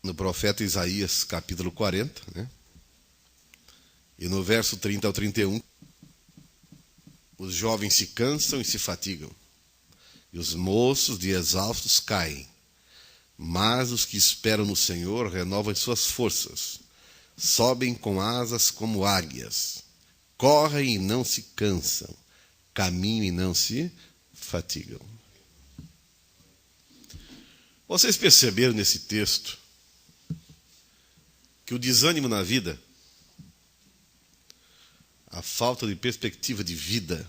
no profeta Isaías, capítulo 40, né? E no verso 30 ao 31, os jovens se cansam e se fatigam, e os moços de exaustos caem. Mas os que esperam no Senhor renovam as suas forças, sobem com asas como águias, correm e não se cansam, caminham e não se fatigam. Vocês perceberam nesse texto que o desânimo na vida, a falta de perspectiva de vida,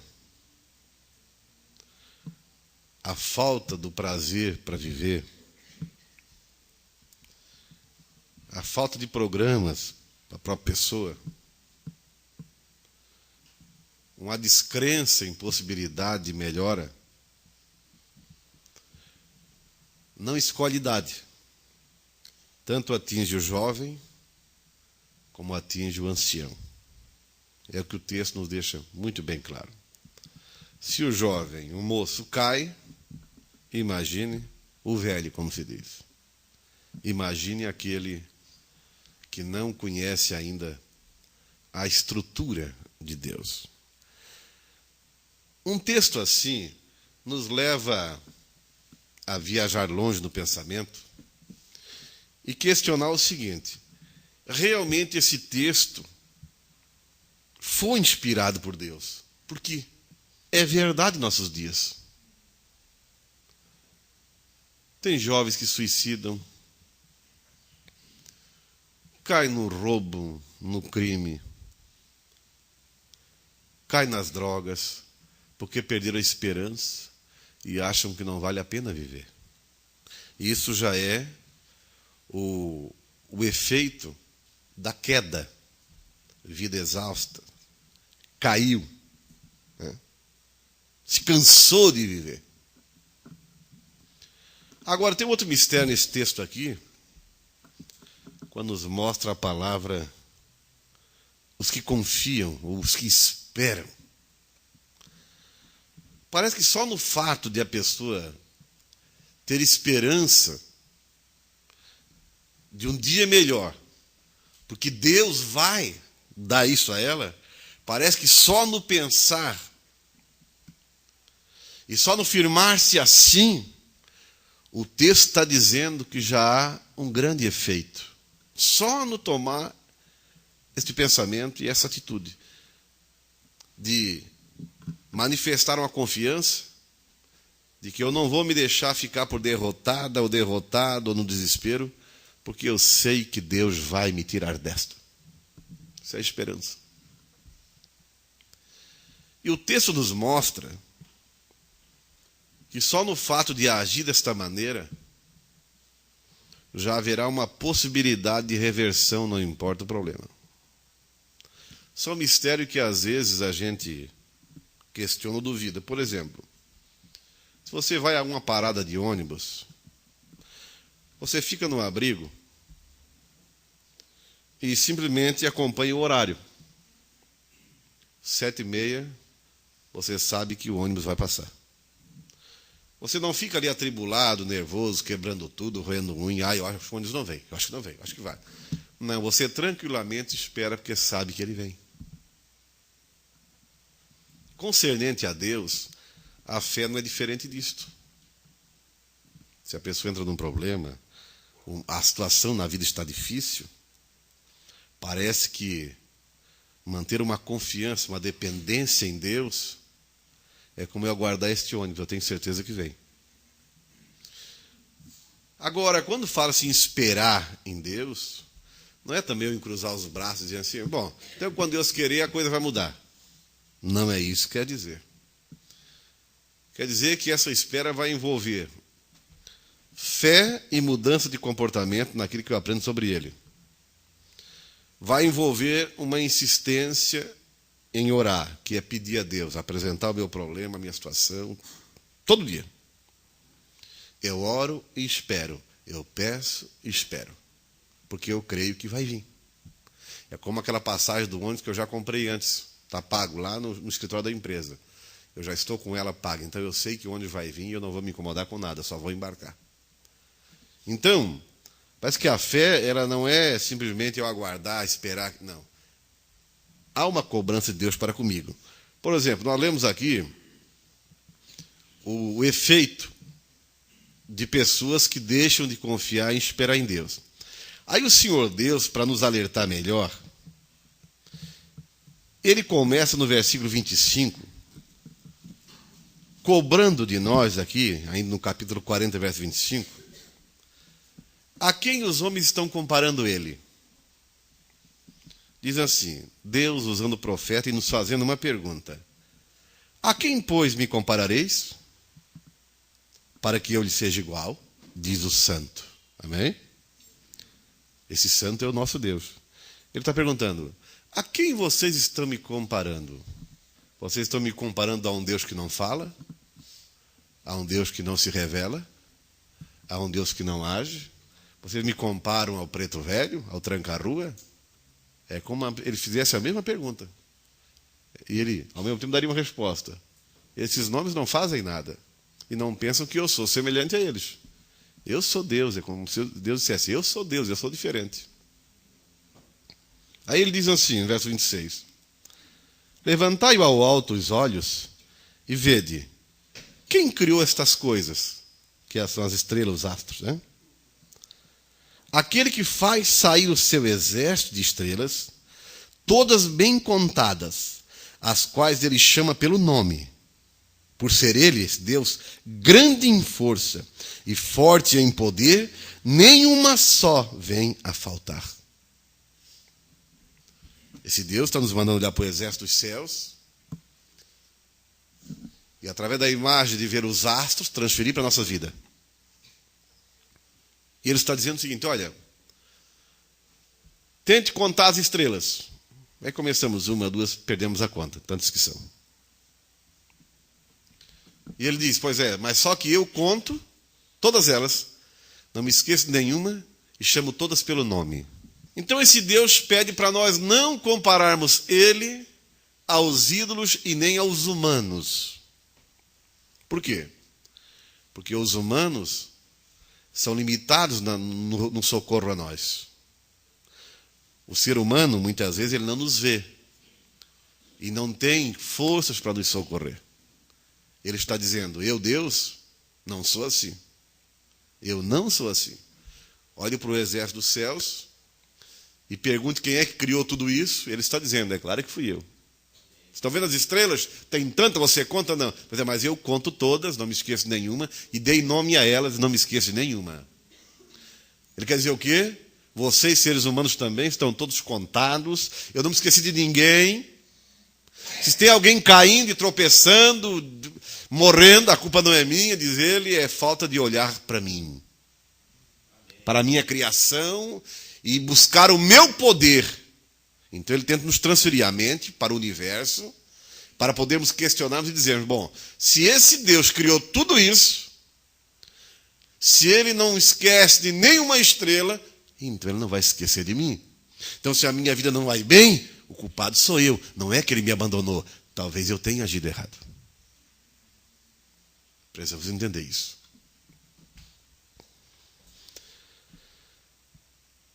a falta do prazer para viver, a falta de programas para a própria pessoa, uma descrença em possibilidade de melhora, não escolhe idade. Tanto atinge o jovem, como atinge o ancião. É o que o texto nos deixa muito bem claro. Se o jovem, o moço, cai, imagine o velho, como se diz. Imagine aquele que não conhece ainda a estrutura de Deus. Um texto assim nos leva a viajar longe no pensamento e questionar o seguinte: realmente esse texto foi inspirado por Deus? Porque é verdade em nossos dias. Tem jovens que suicidam, caem no roubo, no crime, caem nas drogas, porque perderam a esperança e acham que não vale a pena viver. Isso já é o efeito da queda. Vida exausta, caiu, né? Se cansou de viver. Agora, tem outro mistério nesse texto aqui, quando nos mostra a palavra os que confiam, ou os que esperam. Parece que só no fato de a pessoa ter esperança de um dia melhor, porque Deus vai dar isso a ela, parece que só no pensar e só no firmar-se assim, o texto está dizendo que já há um grande efeito. Só no tomar este pensamento e essa atitude de manifestar uma confiança de que eu não vou me deixar ficar por derrotada ou derrotado ou no desespero, porque eu sei que Deus vai me tirar desta. Isso é a esperança. E o texto nos mostra que só no fato de agir desta maneira já haverá uma possibilidade de reversão, não importa o problema. Só um mistério que às vezes a gente questiona ou duvida. Por exemplo, se você vai a uma parada de ônibus, você fica no abrigo e simplesmente acompanha o horário. 7h30, você sabe que o ônibus vai passar. Você não fica ali atribulado, nervoso, quebrando tudo, roendo unha. Eu acho que o ônibus não vem, eu acho que não vem, eu acho que vai. Não, você tranquilamente espera porque sabe que ele vem. Concernente a Deus, a fé não é diferente disto. Se a pessoa entra num problema, a situação na vida está difícil, parece que manter uma confiança, uma dependência em Deus, é como eu aguardar este ônibus, eu tenho certeza que vem. Agora, quando fala-se em esperar em Deus, não é também eu em cruzar os braços e dizer assim, bom, então quando Deus querer a coisa vai mudar. Não é isso que quer dizer. Quer dizer que essa espera vai envolver fé e mudança de comportamento naquilo que eu aprendo sobre ele. Vai envolver uma insistência em orar, que é pedir a Deus, apresentar o meu problema, a minha situação, todo dia. Eu oro e espero, eu peço e espero, porque eu creio que vai vir. É como aquela passagem do ônibus que eu já comprei antes, está pago lá no escritório da empresa. Eu já estou com ela paga, então eu sei que o ônibus vai vir e eu não vou me incomodar com nada, só vou embarcar. Então, Parece que a fé, ela não é simplesmente eu aguardar, esperar. Não. Há uma cobrança de Deus para comigo. Por exemplo, nós lemos aqui o efeito de pessoas que deixam de confiar e esperar em Deus. Aí o Senhor Deus, para nos alertar melhor, ele começa no versículo 25, cobrando de nós aqui, ainda no capítulo 40, verso 25, a quem os homens estão comparando ele? Diz assim, Deus usando o profeta e nos fazendo uma pergunta. A quem, pois, me comparareis? Para que eu lhe seja igual, diz o santo. Amém? Esse santo é o nosso Deus. Ele está perguntando, a quem vocês estão me comparando? Vocês estão me comparando a um Deus que não fala? A um Deus que não se revela? A um Deus que não age? Vocês me comparam ao preto velho, ao tranca-rua? É como ele fizesse a mesma pergunta. E ele, ao mesmo tempo, daria uma resposta. Esses nomes não fazem nada. E não pensam que eu sou semelhante a eles. Eu sou Deus. É como se Deus dissesse, eu sou Deus, eu sou diferente. Aí ele diz assim, no verso 26. Levantai ao alto os olhos e vede. Quem criou estas coisas? Que são as estrelas, os astros, né? Aquele que faz sair o seu exército de estrelas, todas bem contadas, as quais ele chama pelo nome, por ser ele, esse Deus, grande em força e forte em poder, nenhuma só vem a faltar. Esse Deus está nos mandando olhar para o exército dos céus e, através da imagem de ver os astros, transferir para a nossa vida. E ele está dizendo o seguinte, olha, tente contar as estrelas. Aí começamos uma, duas, perdemos a conta, tantas que são. E ele diz, pois é, mas só que eu conto todas elas, não me esqueço de nenhuma e chamo todas pelo nome. Então esse Deus pede para nós não compararmos ele aos ídolos e nem aos humanos. Por quê? Porque os humanos são limitados no socorro a nós. O ser humano, muitas vezes, ele não nos vê. E não tem forças para nos socorrer. Ele está dizendo, eu, Deus, não sou assim. Eu não sou assim. Olhe para o exército dos céus e pergunte quem é que criou tudo isso. Ele está dizendo, é claro que fui eu. Estão vendo as estrelas? Tem tanta, você conta? Não. Mas eu conto todas, não me esqueço de nenhuma, e dei nome a elas, não me esqueço de nenhuma. Ele quer dizer o quê? Vocês, seres humanos, também estão todos contados. Eu não me esqueci de ninguém. Se tem alguém caindo e tropeçando, morrendo, a culpa não é minha, diz ele, é falta de olhar para mim. Para a minha criação e buscar o meu poder. Então ele tenta nos transferir a mente para o universo, para podermos questionarmos e dizermos, bom, se esse Deus criou tudo isso, se ele não esquece de nenhuma estrela, então ele não vai esquecer de mim. Então se a minha vida não vai bem, o culpado sou eu, não é que ele me abandonou. Talvez eu tenha agido errado. Precisamos entender isso.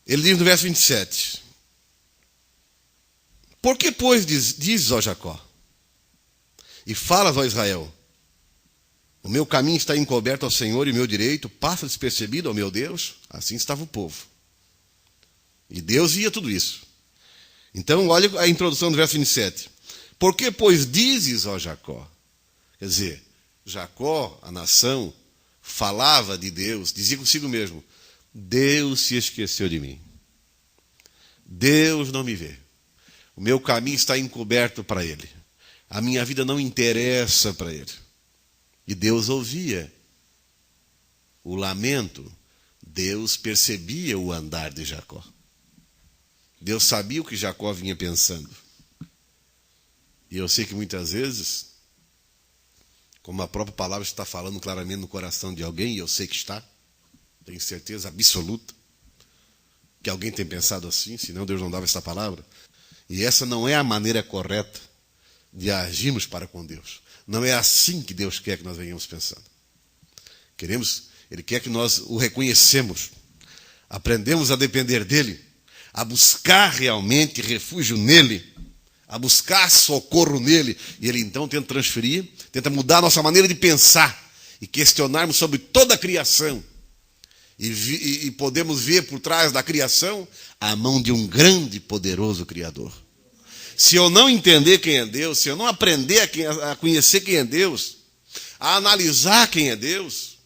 Ele diz no verso 27, por que, pois, diz, ó Jacó, e falas, ó Israel, o meu caminho está encoberto ao Senhor e o meu direito passa despercebido ao meu Deus? Assim estava o povo. E Deus via tudo isso. Então, olha a introdução do verso 27. Por que, pois, dizes, ó Jacó? Quer dizer, Jacó, a nação, falava de Deus, dizia consigo mesmo, Deus se esqueceu de mim. Deus não me vê. O meu caminho está encoberto para ele. A minha vida não interessa para ele. E Deus ouvia o lamento. Deus percebia o andar de Jacó. Deus sabia o que Jacó vinha pensando. E eu sei que muitas vezes, como a própria palavra está falando claramente no coração de alguém, e eu sei que está, tenho certeza absoluta, que alguém tem pensado assim, senão Deus não dava essa palavra. E essa não é a maneira correta de agirmos para com Deus. Não é assim que Deus quer que nós venhamos pensando. Ele quer que nós o reconhecemos. aprendemos a depender dele, a buscar realmente refúgio nele, a buscar socorro nele, e ele então tenta transferir, tenta mudar a nossa maneira de pensar e questionarmos sobre toda a criação. E podemos ver por trás da criação a mão de um grande e poderoso Criador. Se eu não entender quem é Deus, se eu não aprender a conhecer quem é Deus, a analisar quem é Deus,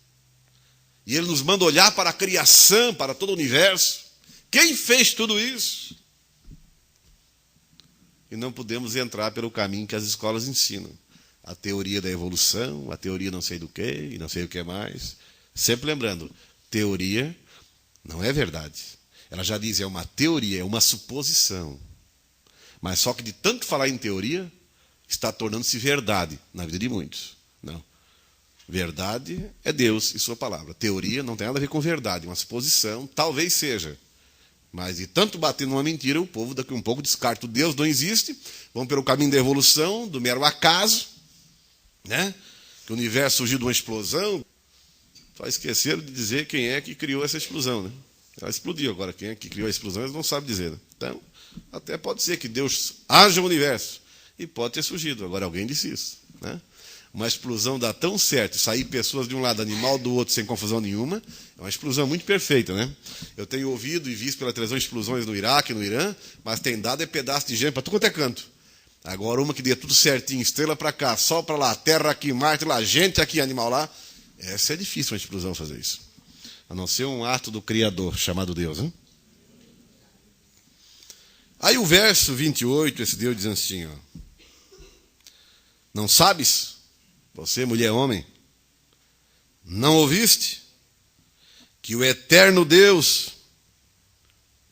e Ele nos manda olhar para a criação, para todo o universo, quem fez tudo isso? E não podemos entrar pelo caminho que as escolas ensinam. A teoria da evolução, a teoria não sei do que, e não sei o que mais. Sempre lembrando, teoria não é verdade. Ela já diz, é uma teoria, é uma suposição. Mas só que de tanto falar em teoria, está tornando-se verdade na vida de muitos. Não. Verdade é Deus e sua palavra. Teoria não tem nada a ver com verdade, uma suposição, talvez seja. Mas de tanto bater numa mentira, o povo daqui a um pouco descarta. Deus não existe, vão pelo caminho da evolução, do mero acaso, né? Que o universo surgiu de uma explosão. Só esqueceram de dizer quem é que criou essa explosão, né? Ela explodiu agora, quem é que criou a explosão, eles não sabem dizer, né? Então, até pode ser que Deus haja o universo, e pode ter surgido, agora alguém disse isso, né? Uma explosão dá tão certo, sair pessoas de um lado, animal do outro, sem confusão nenhuma, é uma explosão muito perfeita, né? Eu tenho ouvido e visto pela televisão explosões no Iraque, no Irã, mas tem dado pedaço de gente para tudo quanto é canto. Agora uma que dê tudo certinho, estrela para cá, sol para lá, terra aqui, Marte lá, gente aqui, animal lá, essa é difícil uma explosão fazer isso. A não ser um ato do Criador, chamado Deus, né? Aí o verso 28, esse Deus diz assim, ó, não sabes, você mulher homem, não ouviste que o eterno Deus,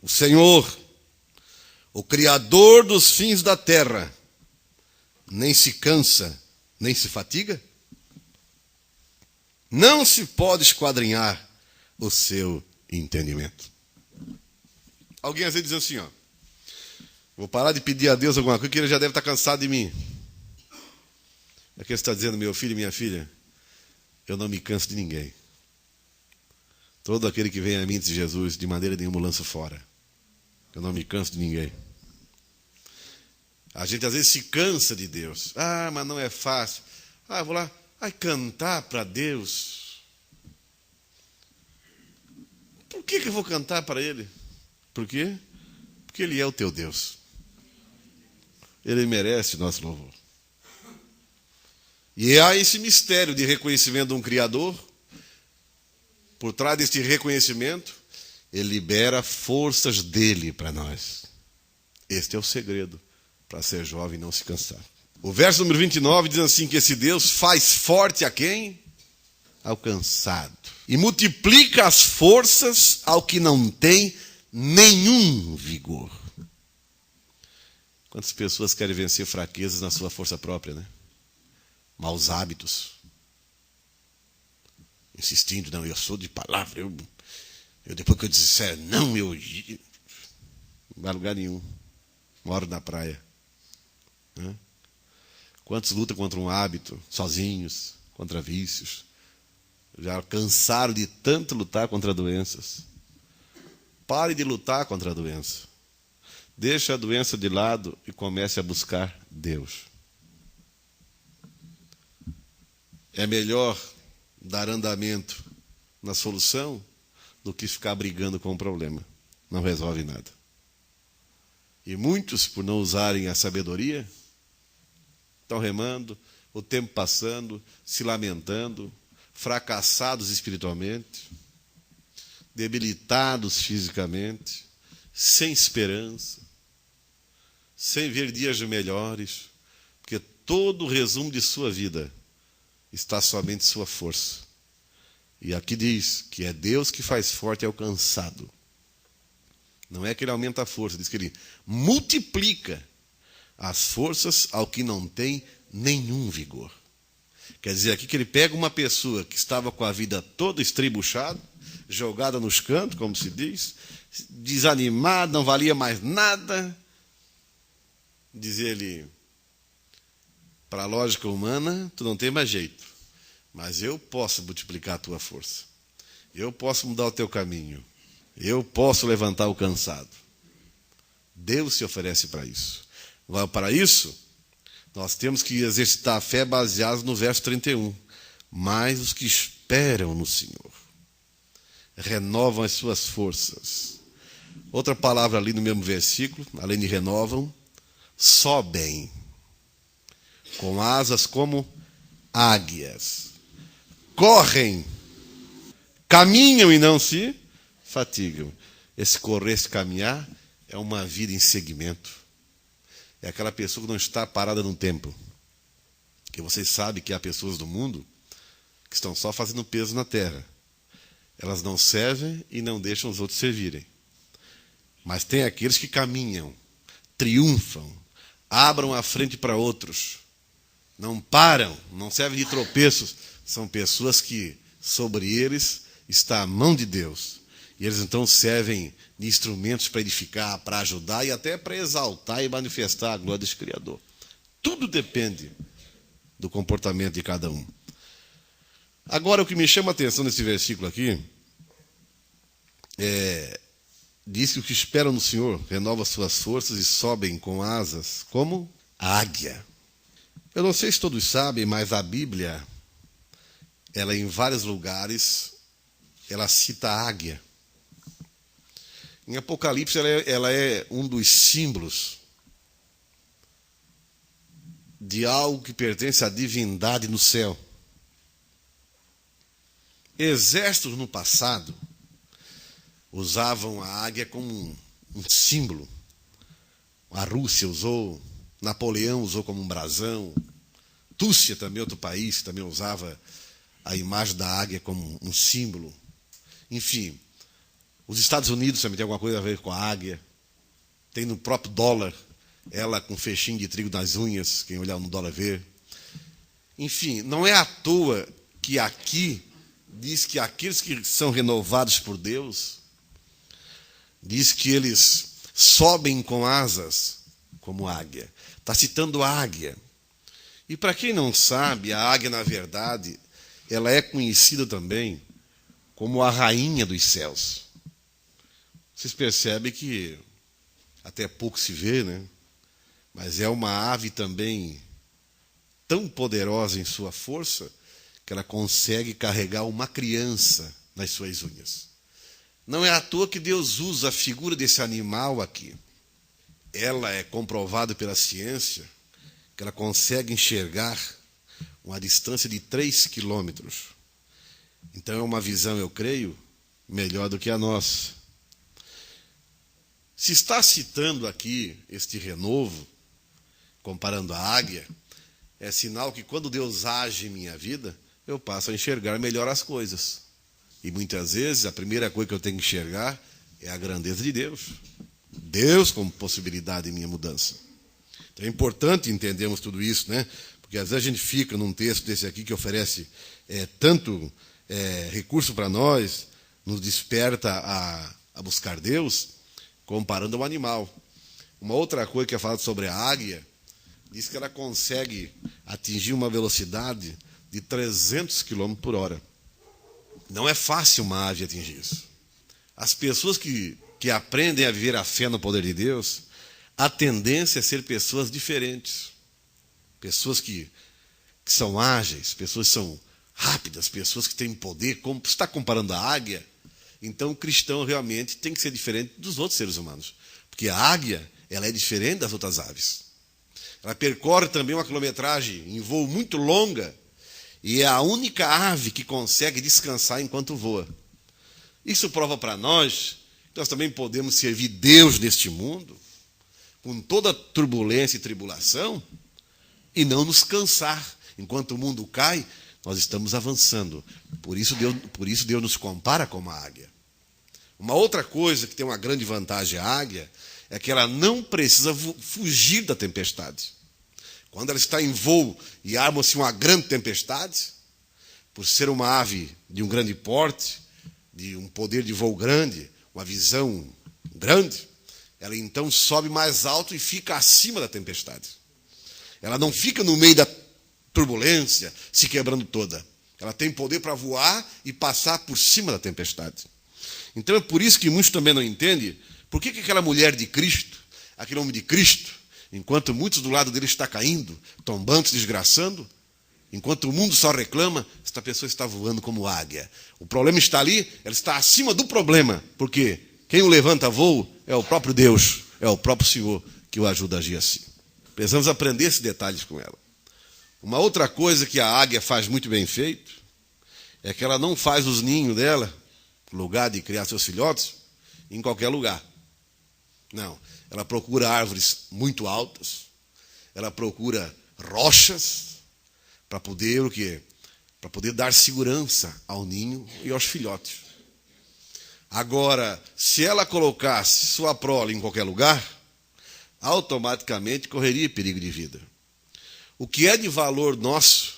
o Senhor, o Criador dos fins da terra, nem se cansa, nem se fatiga? Não se pode esquadrinhar o seu entendimento. Alguém às vezes diz assim, ó, vou parar de pedir a Deus alguma coisa, que ele já deve estar cansado de mim. É que ele está dizendo, meu filho e minha filha, eu não me canso de ninguém. Todo aquele que vem a mim, diz Jesus, de maneira nenhuma lanço fora. Eu não me canso de ninguém. A gente às vezes se cansa de Deus. Ah, mas não é fácil. Ah, eu vou lá, cantar para Deus. Por que eu vou cantar para Ele? Por quê? Porque Ele é o teu Deus. Ele merece nosso louvor. E há esse mistério de reconhecimento de um Criador. Por trás deste reconhecimento, Ele libera forças dele para nós. Este é o segredo para ser jovem e não se cansar. O verso número 29 diz assim, que esse Deus faz forte a quem? Ao cansado. E multiplica as forças ao que não tem nenhum vigor. Quantas pessoas querem vencer fraquezas na sua força própria, né? Maus hábitos. Insistindo, não, eu sou de palavra, eu depois que eu disser não, eu não vai a lugar nenhum. Moro na praia. Né? Quantos lutam contra um hábito, sozinhos, contra vícios? Já cansaram de tanto lutar contra doenças. Pare de lutar contra a doença. Deixe a doença de lado e comece a buscar Deus. É melhor dar andamento na solução do que ficar brigando com o problema. Não resolve nada. E muitos, por não usarem a sabedoria, estão remando, o tempo passando, se lamentando, fracassados espiritualmente, debilitados fisicamente, sem esperança, sem ver dias melhores, porque todo o resumo de sua vida está somente sua força. E aqui diz que é Deus que faz forte ao cansado. Não é que Ele aumenta a força, diz que Ele multiplica as forças ao que não tem nenhum vigor. Quer dizer aqui que Ele pega uma pessoa que estava com a vida toda estribuchada, jogada nos cantos, como se diz, desanimada, não valia mais nada. Diz Ele, para a lógica humana, tu não tem mais jeito. Mas eu posso multiplicar a tua força. Eu posso mudar o teu caminho. Eu posso levantar o cansado. Deus se oferece para isso. Agora, para isso, nós temos que exercitar a fé baseada no verso 31. Mas os que esperam no Senhor renovam as suas forças. Outra palavra ali no mesmo versículo, além de renovam, sobem com asas como águias. Correm, caminham e não se fatigam. Esse correr, esse caminhar é uma vida em segmento. É aquela pessoa que não está parada num tempo. Porque vocês sabem que há pessoas do mundo que estão só fazendo peso na terra. Elas não servem e não deixam os outros servirem. Mas tem aqueles que caminham, triunfam, abram a frente para outros, não param, não servem de tropeços. São pessoas que sobre eles está a mão de Deus. E eles então servem de instrumentos para edificar, para ajudar e até para exaltar e manifestar a glória desse Criador. Tudo depende do comportamento de cada um. Agora, o que me chama a atenção nesse versículo aqui diz que os que esperam no Senhor renovam suas forças e sobem com asas como a águia. Eu não sei se todos sabem, mas a Bíblia, ela em vários lugares, ela cita a águia. Em Apocalipse, ela é um dos símbolos de algo que pertence à divindade no céu. Exércitos no passado usavam a águia como um símbolo. A Rússia usou, Napoleão usou como um brasão, Túcia também, outro país, também usava a imagem da águia como um símbolo. Enfim, os Estados Unidos também tem alguma coisa a ver com a águia. Tem no próprio dólar, ela com fechinho de trigo nas unhas, quem olhar no dólar vê. Enfim, não é à toa que aqui diz que aqueles que são renovados por Deus, diz que eles sobem com asas como águia. Está citando a águia. E para quem não sabe, a águia, na verdade, ela é conhecida também como a rainha dos céus. Vocês percebem que até pouco se vê, né? Mas é uma ave também tão poderosa em sua força que ela consegue carregar uma criança nas suas unhas. Não é à toa que Deus usa a figura desse animal aqui. Ela é comprovada pela ciência que ela consegue enxergar uma distância de 3 quilômetros. Então é uma visão, eu creio, melhor do que a nossa. Se está citando aqui este renovo, comparando a águia, é sinal que quando Deus age em minha vida, eu passo a enxergar melhor as coisas. E muitas vezes a primeira coisa que eu tenho que enxergar é a grandeza de Deus. Deus como possibilidade em minha mudança. Então é importante entendermos tudo isso, né? Porque às vezes a gente fica num texto desse aqui que oferece tanto recurso para nós, nos desperta a buscar Deus, comparando ao animal. Uma outra coisa que é falada sobre a águia, diz que ela consegue atingir uma velocidade de 300 km por hora. Não é fácil uma ave atingir isso. As pessoas que aprendem a viver a fé no poder de Deus, a tendência é ser pessoas diferentes. Pessoas que são ágeis, pessoas que são rápidas, pessoas que têm poder. Como você está comparando a águia, então o cristão realmente tem que ser diferente dos outros seres humanos. Porque a águia, ela é diferente das outras aves. Ela percorre também uma quilometragem em voo muito longa e é a única ave que consegue descansar enquanto voa. Isso prova para nós que nós também podemos servir Deus neste mundo, com toda turbulência e tribulação, e não nos cansar. Enquanto o mundo cai, nós estamos avançando. Por isso Deus nos compara com uma águia. Uma outra coisa que tem uma grande vantagem a águia é que ela não precisa fugir da tempestade. Quando ela está em voo e arma-se uma grande tempestade, por ser uma ave de um grande porte, de um poder de voo grande, uma visão grande, ela então sobe mais alto e fica acima da tempestade. Ela não fica no meio da turbulência, se quebrando toda. Ela tem poder para voar e passar por cima da tempestade. Então é por isso que muitos também não entendem por que aquela mulher de Cristo, aquele homem de Cristo, enquanto muitos do lado dele está caindo, tombando, se desgraçando, enquanto o mundo só reclama, esta pessoa está voando como águia. O problema está ali, ela está acima do problema, porque quem o levanta a voo é o próprio Deus, é o próprio Senhor que o ajuda a agir assim. Precisamos aprender esses detalhes com ela. Uma outra coisa que a águia faz muito bem feito é que ela não faz os ninhos dela, lugar de criar seus filhotes, em qualquer lugar. Não, ela procura árvores muito altas, ela procura rochas para poder o quê? Para poder dar segurança ao ninho e aos filhotes. Agora, se ela colocasse sua prole em qualquer lugar, automaticamente correria perigo de vida. O que é de valor nosso,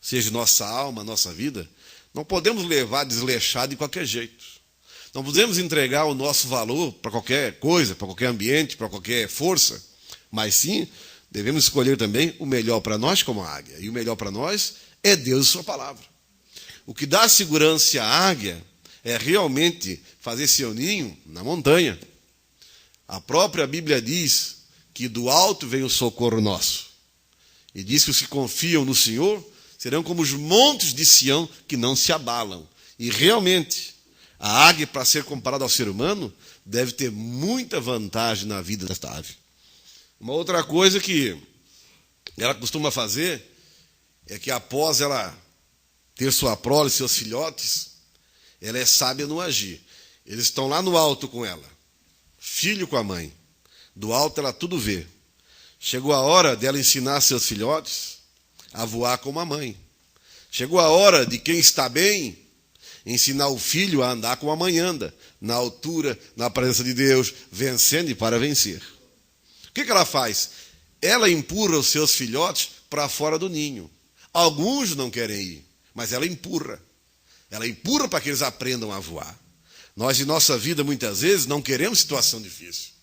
seja nossa alma, nossa vida, não podemos levar desleixado de qualquer jeito. Não podemos entregar o nosso valor para qualquer coisa, para qualquer ambiente, para qualquer força, mas sim, devemos escolher também o melhor para nós como águia. E o melhor para nós é Deus e sua palavra. O que dá segurança à águia é realmente fazer seu ninho na montanha. A própria Bíblia diz que do alto vem o socorro nosso. E diz que os que confiam no Senhor serão como os montes de Sião que não se abalam. E realmente, a águia, para ser comparada ao ser humano, deve ter muita vantagem na vida desta ave. Uma outra coisa que ela costuma fazer é que após ela ter sua prole, seus filhotes, ela é sábia no agir. Eles estão lá no alto com ela, filho com a mãe. Do alto ela tudo vê. Chegou a hora dela ensinar seus filhotes a voar como a mãe. Chegou a hora de quem está bem ensinar o filho a andar como a mãe anda, na altura, na presença de Deus, vencendo e para vencer. O que ela faz? Ela empurra os seus filhotes para fora do ninho. Alguns não querem ir, mas ela empurra. Ela empurra para que eles aprendam a voar. Nós, em nossa vida, muitas vezes, não queremos situação difícil.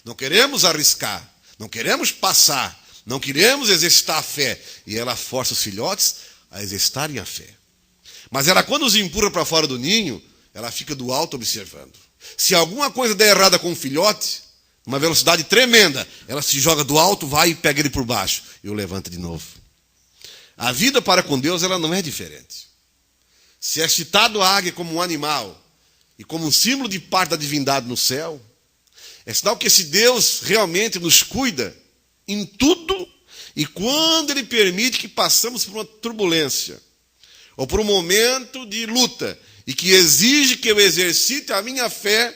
Não queremos arriscar. Não queremos passar. Não queremos exercitar a fé. E ela força os filhotes a exercitarem a fé. Mas ela, quando os empurra para fora do ninho, ela fica do alto observando. Se alguma coisa der errada com o filhote, uma velocidade tremenda, ela se joga do alto, vai e pega ele por baixo e o levanta de novo. A vida para com Deus, ela não é diferente. Se é citado a águia como um animal e como um símbolo de parte da divindade no céu, é sinal que esse Deus realmente nos cuida em tudo, e quando Ele permite que passamos por uma turbulência ou por um momento de luta e que exige que eu exercite a minha fé,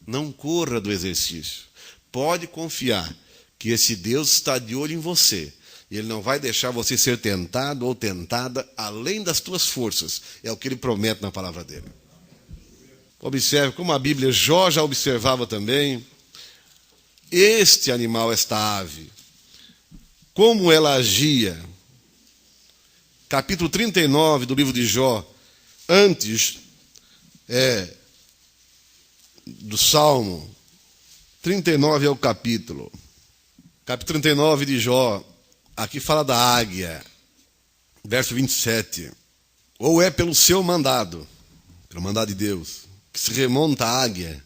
não corra do exercício. Pode confiar que esse Deus está de olho em você. E Ele não vai deixar você ser tentado ou tentada além das tuas forças. É o que Ele promete na palavra dEle. Observe como a Bíblia, Jó já observava também este animal, esta ave, como ela agia. Capítulo 39 do livro de Jó, antes do Salmo, 39 é o capítulo. Capítulo 39 de Jó, aqui fala da águia, verso 27. Ou é pelo seu mandado, pelo mandado de Deus, que se remonta a águia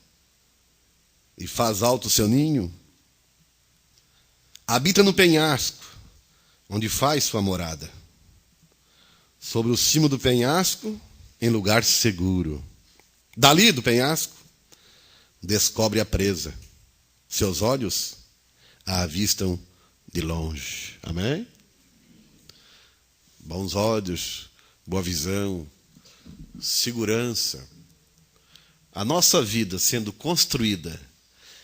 e faz alto o seu ninho, habita no penhasco, onde faz sua morada, sobre o cimo do penhasco, em lugar seguro. Dali do penhasco, descobre a presa. Seus olhos a avistam de longe. Amém? Bons olhos, boa visão, segurança. A nossa vida sendo construída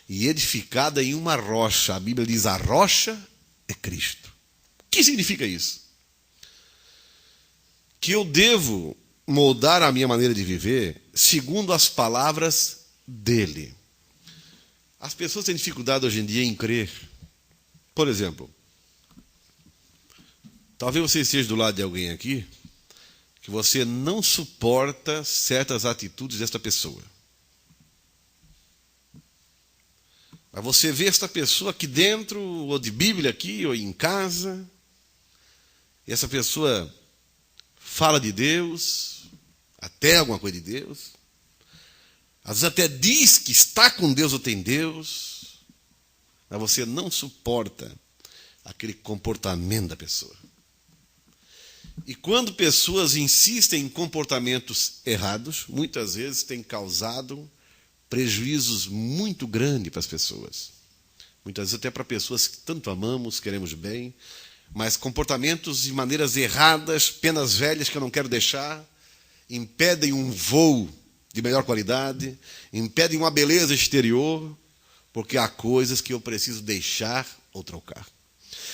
e edificada em uma rocha. A Bíblia diz: a rocha é Cristo. O que significa isso? Que eu devo moldar a minha maneira de viver segundo as palavras dele. As pessoas têm dificuldade hoje em dia em crer. Por exemplo, talvez você esteja do lado de alguém aqui que você não suporta certas atitudes desta pessoa. Mas você vê esta pessoa aqui dentro, ou de Bíblia aqui, ou em casa, e essa pessoa fala de Deus, até alguma coisa de Deus. Às vezes até diz que está com Deus ou tem Deus, mas você não suporta aquele comportamento da pessoa. E quando pessoas insistem em comportamentos errados, muitas vezes tem causado prejuízos muito grandes para as pessoas. Muitas vezes até para pessoas que tanto amamos, queremos bem, mas comportamentos e maneiras erradas, penas velhas que eu não quero deixar, impedem um voo de melhor qualidade, impedem uma beleza exterior, porque há coisas que eu preciso deixar ou trocar.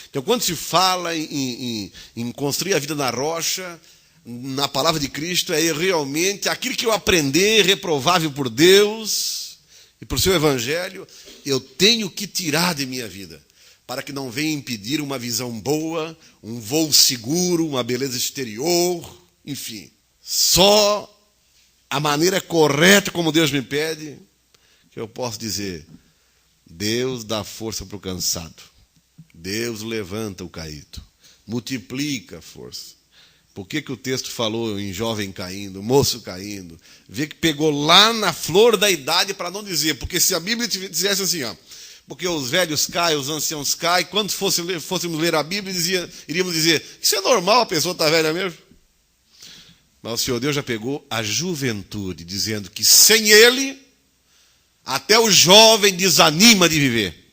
Então, quando se fala em construir a vida na rocha, na palavra de Cristo, é realmente aquilo que eu aprender, reprovável por Deus e por seu Evangelho, eu tenho que tirar de minha vida, para que não venha impedir uma visão boa, um voo seguro, uma beleza exterior, enfim. Só a maneira correta como Deus me pede, que eu posso dizer, Deus dá força para o cansado. Deus levanta o caído, multiplica a força. Por que o texto falou em jovem caindo, moço caindo? Vê que pegou lá na flor da idade para não dizer, porque se a Bíblia dissesse assim, ó, porque os velhos caem, os anciãos caem, quando fôssemos ler a Bíblia, iríamos dizer, isso é normal, a pessoa está velha mesmo. Mas o Senhor Deus já pegou a juventude, dizendo que sem Ele, até o jovem desanima de viver.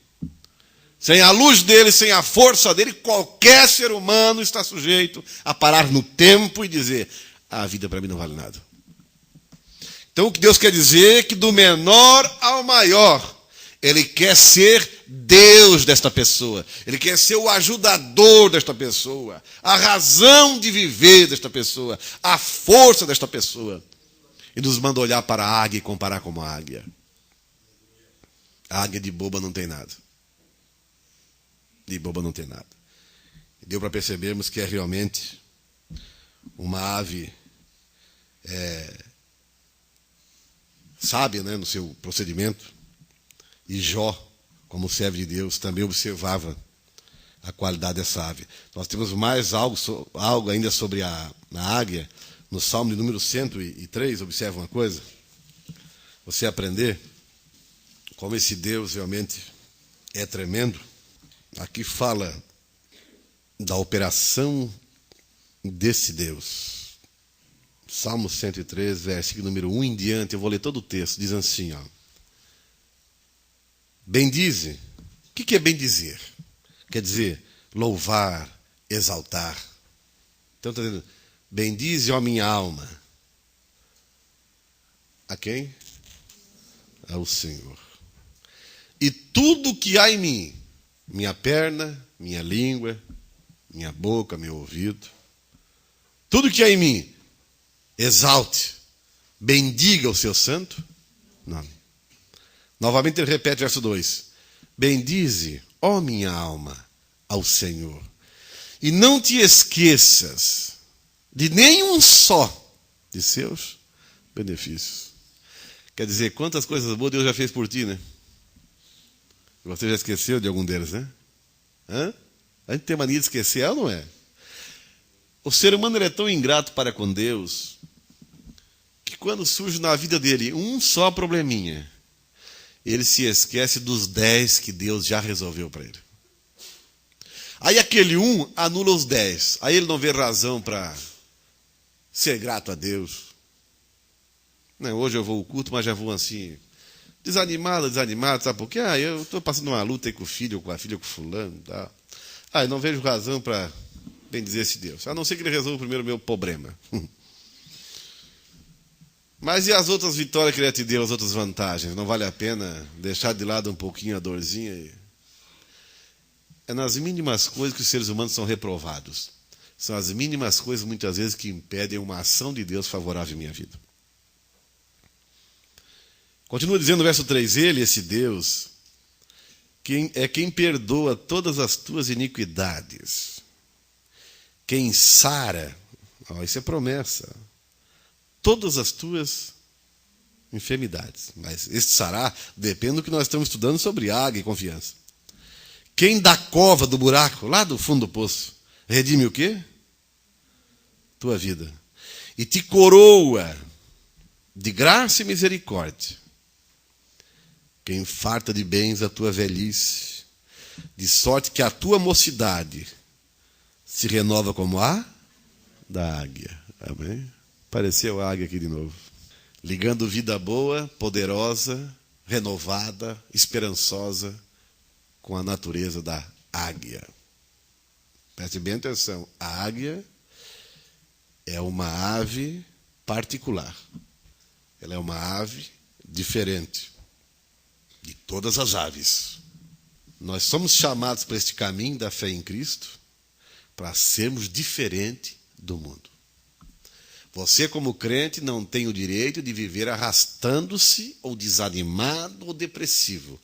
Sem a luz dele, sem a força dele, qualquer ser humano está sujeito a parar no tempo e dizer, a vida para mim não vale nada. Então o que Deus quer dizer é que do menor ao maior, Ele quer ser Deus desta pessoa. Ele quer ser o ajudador desta pessoa, a razão de viver desta pessoa, a força desta pessoa. E nos manda olhar para a águia e comparar com a águia. A águia de boba não tem nada. De boba não tem nada. E deu para percebermos que é realmente uma ave sábia, né, no seu procedimento. E Jó, como servo de Deus, também observava a qualidade dessa ave. Nós temos mais algo ainda sobre a águia, no Salmo de número 103, observa uma coisa. Você aprender como esse Deus realmente é tremendo. Aqui fala da operação desse Deus. Salmo 103, versículo número 1 em diante, eu vou ler todo o texto, diz assim, ó. Bendize. O que é bendizer? Quer dizer, louvar, exaltar. Então está dizendo, bendize, ó minha alma. A quem? Ao Senhor. E tudo que há em mim, minha perna, minha língua, minha boca, meu ouvido, tudo que há em mim, exalte, bendiga o seu santo nome. Novamente ele repete verso 2. Bendize, ó minha alma, ao Senhor. E não te esqueças de nenhum só de seus benefícios. Quer dizer, quantas coisas boas Deus já fez por ti, né? Você já esqueceu de algum deles, né? A gente tem mania de esquecer, ou não é? O ser humano ele é tão ingrato para com Deus que quando surge na vida dele um só probleminha, ele se esquece dos 10 que Deus já resolveu para ele. Aí aquele um anula os 10. Aí ele não vê razão para ser grato a Deus. Não, hoje eu vou ao culto, mas já vou assim, desanimado, sabe por quê? Eu estou passando uma luta aí com o filho, com a filha, com o fulano. Tá? Eu não vejo razão para bendizer esse Deus. A não ser que ele resolva primeiro o meu problema. Mas e as outras vitórias que ele te deu, as outras vantagens? Não vale a pena deixar de lado um pouquinho a dorzinha? É nas mínimas coisas que os seres humanos são reprovados. São as mínimas coisas, muitas vezes, que impedem uma ação de Deus favorável à minha vida. Continua dizendo no verso 3, ele, esse Deus, quem perdoa todas as tuas iniquidades, quem sara, isso é promessa, todas as tuas enfermidades. Mas este sará depende do que nós estamos estudando sobre águia e confiança. Quem da cova, do buraco, lá do fundo do poço, redime o quê? Tua vida. E te coroa de graça e misericórdia. quem farta de bens a tua velhice, de sorte que a tua mocidade se renova como a da águia. Amém? Apareceu a águia aqui de novo. Ligando vida boa, poderosa, renovada, esperançosa com a natureza da águia. Preste bem atenção. A águia é uma ave particular. Ela é uma ave diferente de todas as aves. Nós somos chamados para este caminho da fé em Cristo para sermos diferentes do mundo. Você, como crente, não tem o direito de viver arrastando-se ou desanimado ou depressivo.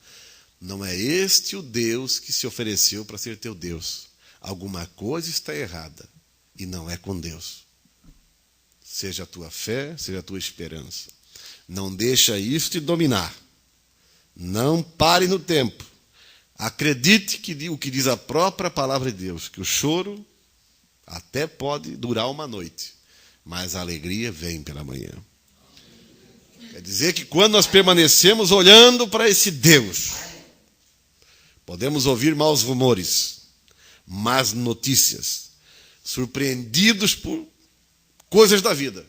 Não é este o Deus que se ofereceu para ser teu Deus. Alguma coisa está errada e não é com Deus. Seja a tua fé, seja a tua esperança. Não deixa isso te dominar. Não pare no tempo. Acredite que o que diz a própria palavra de Deus, que o choro até pode durar uma noite, mas a alegria vem pela manhã. Quer dizer que quando nós permanecemos olhando para esse Deus, podemos ouvir maus rumores, más notícias, surpreendidos por coisas da vida.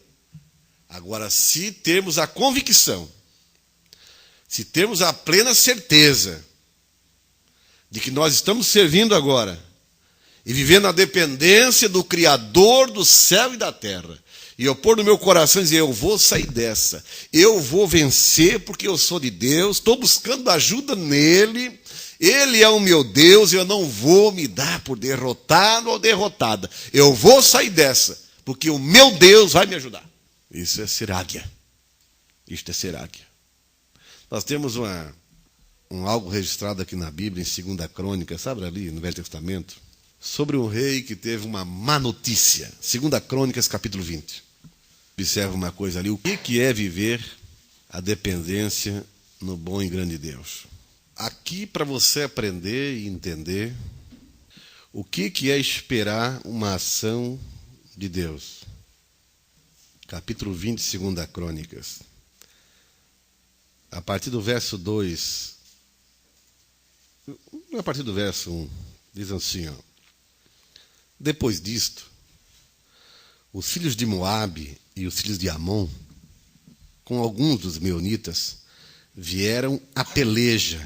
Agora, se termos a convicção, se termos a plena certeza de que nós estamos servindo agora e vivendo a dependência do Criador do céu e da terra, e eu pôr no meu coração e dizer, eu vou sair dessa, eu vou vencer porque eu sou de Deus, estou buscando ajuda nele, ele é o meu Deus, eu não vou me dar por derrotado ou derrotada, eu vou sair dessa, porque o meu Deus vai me ajudar. Isso é ser águia. Isto é ser águia. Nós temos algo registrado aqui na Bíblia, em 2 Crônicas, sabe ali, no Velho Testamento, sobre um rei que teve uma má notícia. 2 Crônicas, capítulo 20. Observa uma coisa ali. O que é viver a dependência no bom e grande Deus? Aqui, para você aprender e entender o que é esperar uma ação de Deus. Capítulo 20, 2 Crônicas. A partir do verso 2, a partir do verso 1, diz assim, ó. Depois disto, os filhos de Moabe e os filhos de Amon, com alguns dos meunitas, vieram a peleja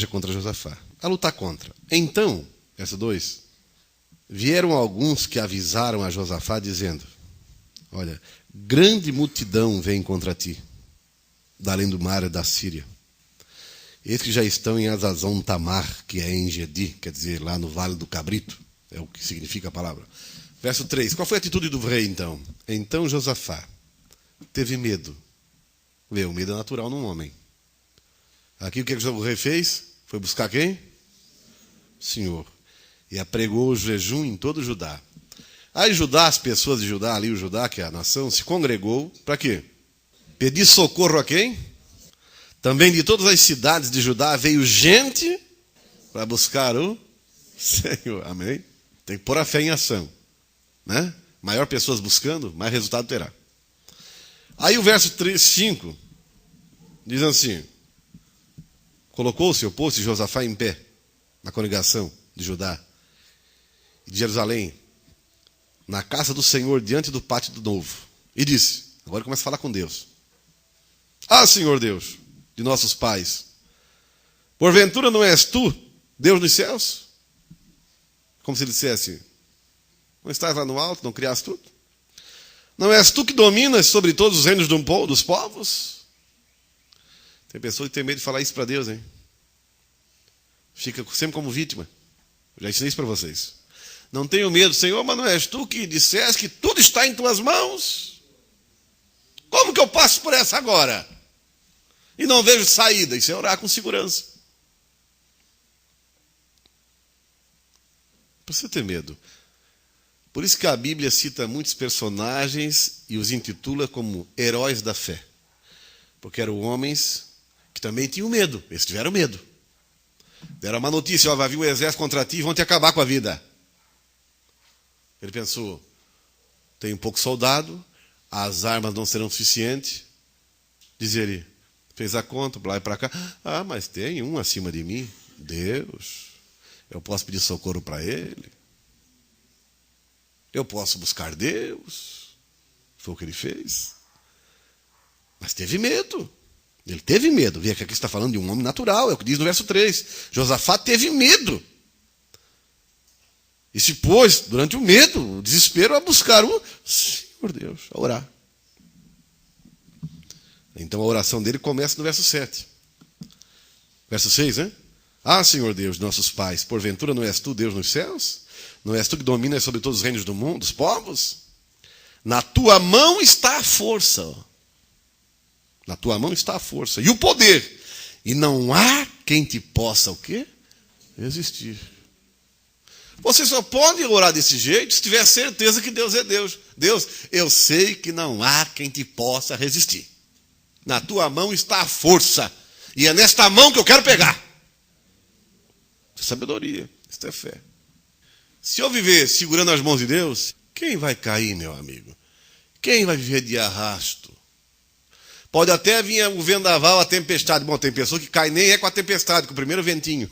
contra Josafá, a lutar contra. Então, verso 2, vieram alguns que avisaram a Josafá, dizendo, olha, grande multidão vem contra ti, da além do mar da Síria. Eles que já estão em Azazon Tamar, que é em Gedi, quer dizer, lá no Vale do Cabrito, é o que significa a palavra. Verso 3, qual foi a atitude do rei então? Então Josafá teve medo. Vê, o medo é natural num homem. Aqui o que o rei fez? Foi buscar quem? O Senhor. E apregou o jejum em todo o Judá. Aí Judá, as pessoas de Judá, ali o Judá, que é a nação, se congregou para quê? Pedir socorro a quem? Também de todas as cidades de Judá veio gente para buscar o Senhor. Amém? Tem que pôr a fé em ação. Né? Maior pessoas buscando, mais resultado terá. Aí o verso 5 diz assim, colocou-se, opôs-se Josafá em pé na congregação de Judá e de Jerusalém, na casa do Senhor, diante do pátio do novo, e disse, agora começa a falar com Deus, ah, Senhor Deus, de nossos pais, porventura não és tu, Deus dos céus? Como se ele dissesse, não estás lá no alto, não criaste tudo? Não és tu que dominas sobre todos os reinos dos povos? Tem pessoa que tem medo de falar isso para Deus, hein? Fica sempre como vítima. Eu já ensinei isso para vocês. Não tenho medo, Senhor, mas não és tu que disseste que tudo está em tuas mãos? Como que eu passo por essa agora? E não vejo saída. Isso é orar com segurança. Não precisa ter medo. Por isso que a Bíblia cita muitos personagens e os intitula como heróis da fé. Porque eram homens que também tinham medo. Eles tiveram medo. Deram uma notícia, ó, vai vir um exército contra ti e vão te acabar com a vida. Ele pensou, tem pouco soldado, as armas não serão suficientes. Diz ele, Fez a conta, para lá e para cá. Ah, mas tem um acima de mim. Deus. Eu posso pedir socorro para Ele. Eu posso buscar Deus. Foi o que ele fez. Mas teve medo. Ele teve medo. Veja que aqui está falando de um homem natural. É o que diz no verso 3. Josafá teve medo. E se pôs, durante o medo, o desespero, a buscar o Senhor Deus, a orar. Então a oração dele começa no verso 7. Verso 6, né? Ah, Senhor Deus, nossos pais, porventura não és tu Deus nos céus? Não és tu que dominas sobre todos os reinos do mundo, dos povos? Na tua mão está a força. Ó. Na tua mão está a força e o poder. E não há quem te possa o quê? Resistir. Você só pode orar desse jeito se tiver certeza que Deus é Deus. Deus, eu sei que não há quem te possa resistir. Na tua mão está a força. E é nesta mão que eu quero pegar. Isso é sabedoria. Isso é fé. Se eu viver segurando as mãos de Deus, quem vai cair, meu amigo? Quem vai viver de arrasto? Pode até vir o vendaval, a tempestade. Bom, tem pessoa que cai nem é com a tempestade, com o primeiro ventinho.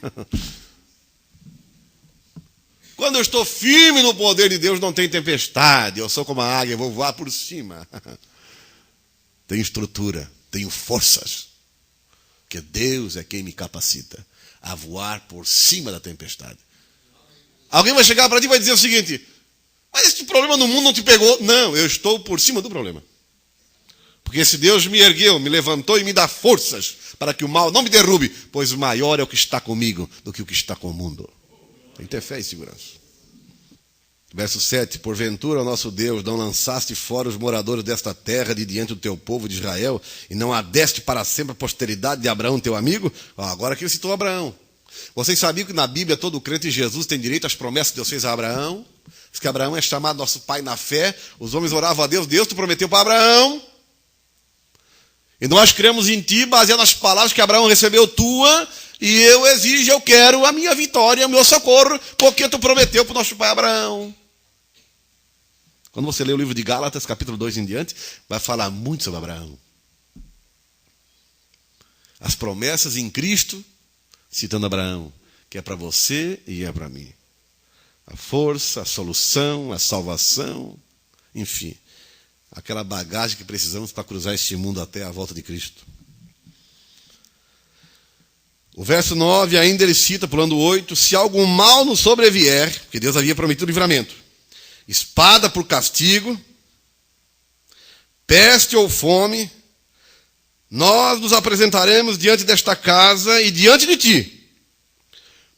Quando eu estou firme no poder de Deus, não tem tempestade. Eu sou como a águia, vou voar por cima. Tenho estrutura, tenho forças. Porque Deus é quem me capacita a voar por cima da tempestade. Alguém vai chegar para ti e vai dizer o seguinte: mas esse problema no mundo não te pegou. Não, eu estou por cima do problema. Porque esse Deus me ergueu, me levantou e me dá forças para que o mal não me derrube, pois o maior é o que está comigo do que o que está com o mundo. Tem que ter fé e segurança. Verso 7. Porventura, nosso Deus, não lançaste fora os moradores desta terra de diante do teu povo de Israel, e não adeste para sempre a posteridade de Abraão, teu amigo? Agora que ele citou Abraão. Vocês sabiam que na Bíblia todo crente em Jesus tem direito às promessas que Deus fez a Abraão? Diz que Abraão é chamado nosso pai na fé. Os homens oravam a Deus. Deus te prometeu para Abraão. E nós cremos em ti, baseado nas palavras que Abraão recebeu tua, e eu exijo, eu quero a minha vitória, o meu socorro, porque tu prometeu para o nosso pai Abraão. Quando você lê o livro de Gálatas, capítulo 2 em diante, vai falar muito sobre Abraão. As promessas em Cristo, citando Abraão, que é para você e é para mim. A força, a solução, a salvação, enfim. Aquela bagagem que precisamos para cruzar este mundo até a volta de Cristo. O verso 9 ainda ele cita, pulando 8, se algum mal nos sobrevier, porque Deus havia prometido livramento, espada por castigo, peste ou fome, nós nos apresentaremos diante desta casa e diante de ti,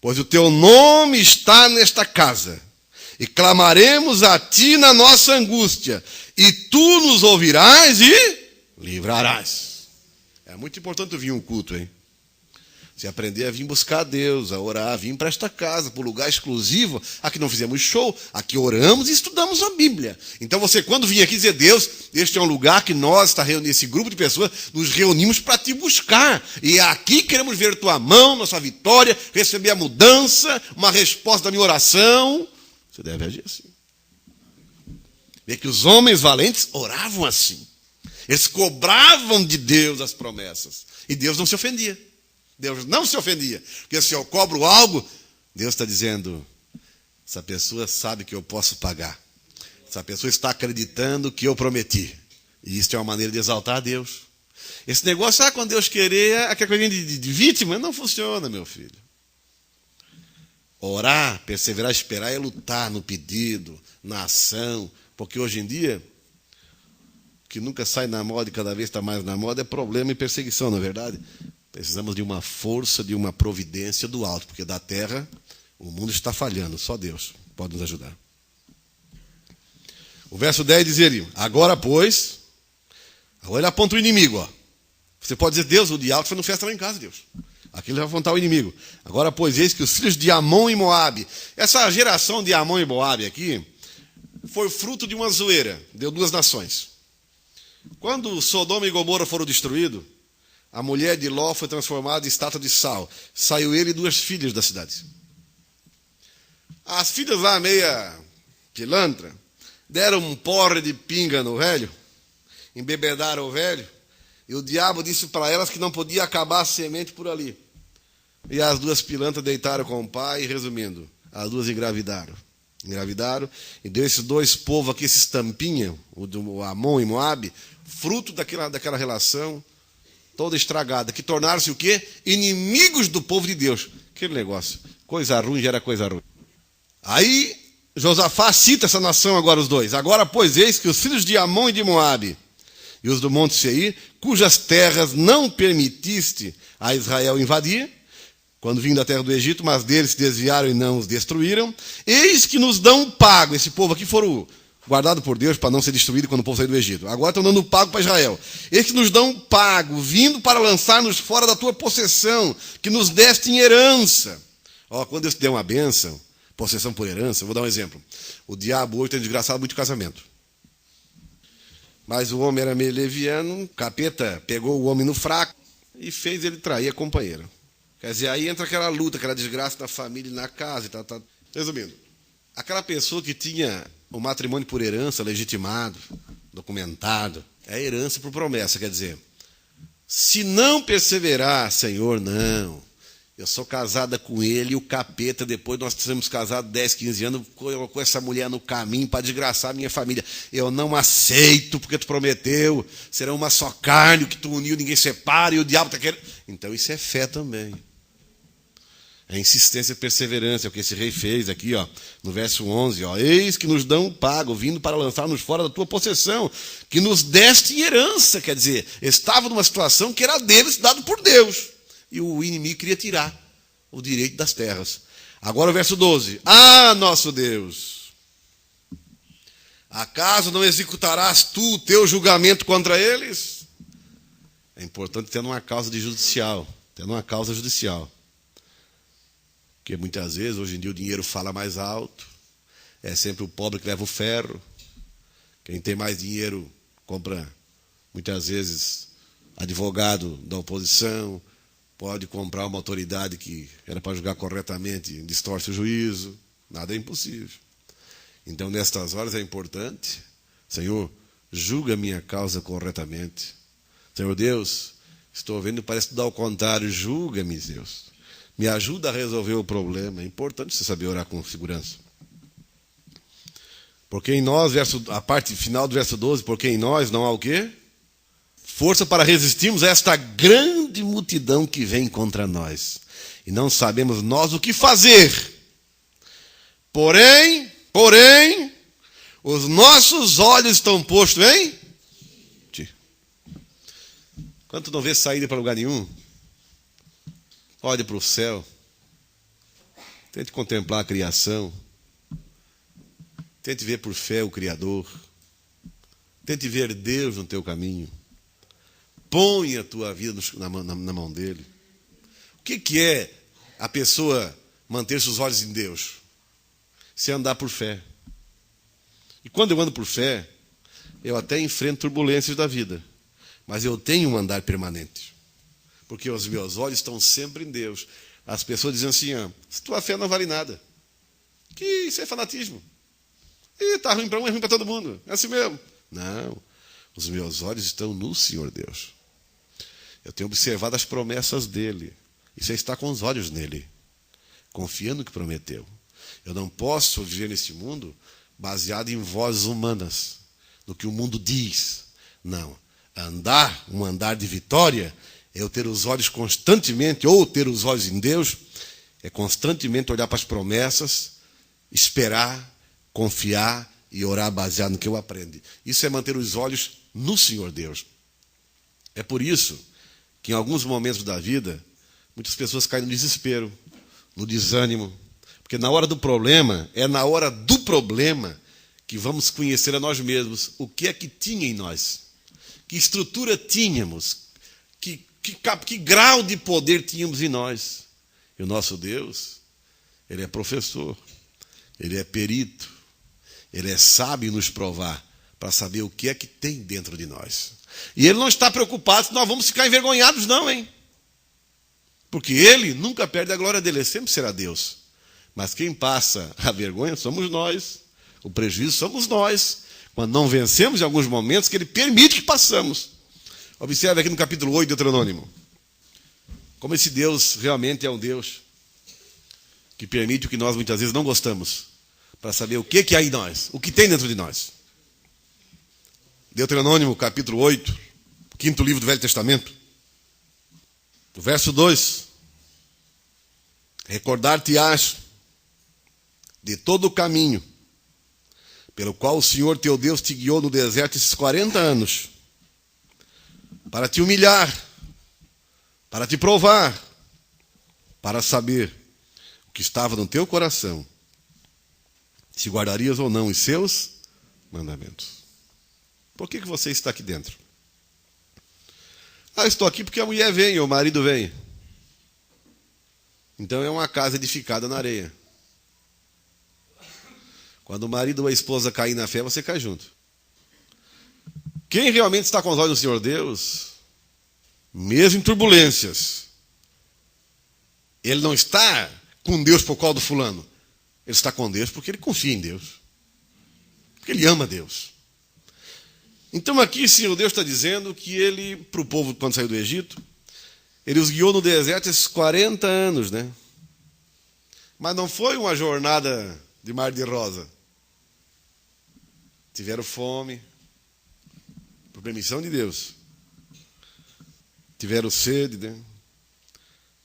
pois o teu nome está nesta casa, e clamaremos a ti na nossa angústia, e tu nos ouvirás e livrarás. É muito importante vir um culto, hein? Você aprender a vir buscar a Deus, a orar, a vir para esta casa, para um lugar exclusivo. Aqui não fizemos show, aqui oramos e estudamos a Bíblia. Então você, quando vir aqui dizer, Deus, este é um lugar que nós, esse grupo de pessoas, nos reunimos para te buscar. E aqui queremos ver tua mão, nossa vitória, receber a mudança, uma resposta da minha oração. Você deve agir assim. Vê que os homens valentes oravam assim. Eles cobravam de Deus as promessas. E Deus não se ofendia. Deus não se ofendia. Porque se eu cobro algo, Deus está dizendo, essa pessoa sabe que eu posso pagar. Essa pessoa está acreditando que eu prometi. E isso é uma maneira de exaltar a Deus. Esse negócio, quando Deus querer, aquela coisa de vítima, não funciona, meu filho. Orar, perseverar, esperar é lutar no pedido, na ação. Porque hoje em dia, o que nunca sai na moda e cada vez está mais na moda é problema e perseguição, não é verdade? Precisamos de uma força, de uma providência do alto, porque da terra o mundo está falhando, só Deus pode nos ajudar. O verso 10 diz ele, agora pois, agora ele aponta o inimigo. Ó. Você pode dizer, Deus, o diabo foi no festa lá em casa, Deus. Aqui ele vai apontar o inimigo. Agora pois, eis que os filhos de Amon e Moabe, essa geração de Amon e Moabe aqui, foi fruto de uma zoeira, deu duas nações. Quando Sodoma e Gomorra foram destruídos, a mulher de Ló foi transformada em estátua de sal. Saiu ele e duas filhas da cidade. As filhas lá, meia pilantra, deram um porre de pinga no velho, embebedaram o velho, E o diabo disse para elas que não podia acabar a semente por ali. E as duas pilantras deitaram com o pai, e resumindo, as duas engravidaram. E deu esses dois povos aqui, esses tampinha, o Amon e Moabe, fruto daquela relação toda estragada, que tornaram-se o quê? Inimigos do povo de Deus. Aquele negócio, coisa ruim gera coisa ruim. Aí Josafá cita essa nação agora, os dois. Agora, pois, eis que os filhos de Amon e de Moabe, e os do monte Seir, cujas terras não permitiste a Israel invadir, quando vim da terra do Egito, mas deles se desviaram e não os destruíram, eis que nos dão pago. Esse povo aqui foram guardados por Deus para não ser destruído quando o povo saiu do Egito. Agora estão dando pago para Israel. Eis que nos dão pago, vindo para lançar-nos fora da tua possessão, que nos deste em herança. Quando Deus te der uma bênção, possessão por herança, vou dar um exemplo. O diabo hoje tem desgraçado muito casamento. Mas o homem era meio leviano, o capeta pegou o homem no fraco e fez ele trair a companheira. Quer dizer, aí entra aquela luta, aquela desgraça na família e na casa e tal. Resumindo, aquela pessoa que tinha o matrimônio por herança, legitimado, documentado, é herança por promessa. Quer dizer, se não perseverar, Senhor, não. Eu sou casada com ele e o capeta, depois nós temos casado 10, 15 anos, colocou essa mulher no caminho para desgraçar a minha família. Eu não aceito, porque tu prometeu, será uma só carne, o que tu uniu ninguém separa, e o diabo está querendo... Então isso é fé também. É insistência e perseverança, é o que esse rei fez aqui, no verso 11. Eis que nos dão pago, vindo para lançar-nos fora da tua possessão, que nos deste em herança. Quer dizer, estava numa situação que era deles, dado por Deus. E o inimigo queria tirar o direito das terras. Agora o verso 12. Nosso Deus, acaso não executarás tu o teu julgamento contra eles? É importante ter uma causa judicial. Porque muitas vezes, hoje em dia, o dinheiro fala mais alto. É sempre o pobre que leva o ferro. Quem tem mais dinheiro compra, muitas vezes, advogado da oposição. Pode comprar uma autoridade que era para julgar corretamente, distorce o juízo. Nada é impossível. Então, nestas horas é importante, Senhor, julga a minha causa corretamente. Senhor Deus, estou vendo, parece tudo ao contrário, julga-me, Deus. Me ajuda a resolver o problema. É importante você saber orar com segurança. Porque em nós, a parte final do verso 12, porque em nós não há o quê? Força para resistirmos a esta grande multidão que vem contra nós. E não sabemos nós o que fazer. Porém, os nossos olhos estão postos em ti. Quando tu não vê saída para lugar nenhum, olhe para o céu. Tente contemplar a criação. Tente ver por fé o Criador. Tente ver Deus no teu caminho. Põe a tua vida na mão dele. O que é a pessoa manter seus olhos em Deus? Se andar por fé. E quando eu ando por fé, eu até enfrento turbulências da vida. Mas eu tenho um andar permanente. Porque os meus olhos estão sempre em Deus. As pessoas dizem assim, tua fé não vale nada. Que isso é fanatismo. Está ruim para um, é ruim para todo mundo. É assim mesmo. Não. Os meus olhos estão no Senhor Deus. Eu tenho observado as promessas dele. E você está com os olhos nele. Confiando no que prometeu. Eu não posso viver nesse mundo baseado em vozes humanas. No que o mundo diz. Não. Um andar de vitória, é eu ter os olhos constantemente, ou ter os olhos em Deus, é constantemente olhar para as promessas, esperar, confiar e orar baseado no que eu aprendo. Isso é manter os olhos no Senhor Deus. É por isso que em alguns momentos da vida, muitas pessoas caem no desespero, no desânimo. Porque na hora do problema, é na hora do problema que vamos conhecer a nós mesmos o que é que tinha em nós. Que estrutura tínhamos, que grau de poder tínhamos em nós. E o nosso Deus, Ele é professor, Ele é perito, Ele é sábio em nos provar, para saber o que é que tem dentro de nós. E Ele não está preocupado se nós vamos ficar envergonhados, não, hein? Porque Ele nunca perde a glória dele, Ele sempre será Deus. Mas quem passa a vergonha somos nós, o prejuízo somos nós, quando não vencemos em alguns momentos que Ele permite que passamos. Observe aqui no capítulo 8 de Deuteronômio. Como esse Deus realmente é um Deus que permite o que nós muitas vezes não gostamos, para saber o que há em nós, o que tem dentro de nós. Deuteronômio, capítulo 8, quinto livro do Velho Testamento. O verso 2. Recordar-te-ás de todo o caminho pelo qual o Senhor teu Deus te guiou no deserto esses 40 anos, para te humilhar, para te provar, para saber o que estava no teu coração, se guardarias ou não os seus mandamentos. Por que você está aqui dentro? Estou aqui porque a mulher vem, ou o marido vem. Então é uma casa edificada na areia. Quando o marido ou a esposa cair na fé, você cai junto. Quem realmente está com os olhos no Senhor Deus, mesmo em turbulências, ele não está com Deus por causa do fulano. Ele está com Deus porque ele confia em Deus. Porque ele ama Deus. Então aqui, Senhor Deus está dizendo que ele, para o povo quando saiu do Egito, ele os guiou no deserto esses 40 anos, né? Mas não foi uma jornada de mar de rosa. Tiveram fome, por permissão de Deus. Tiveram sede, né?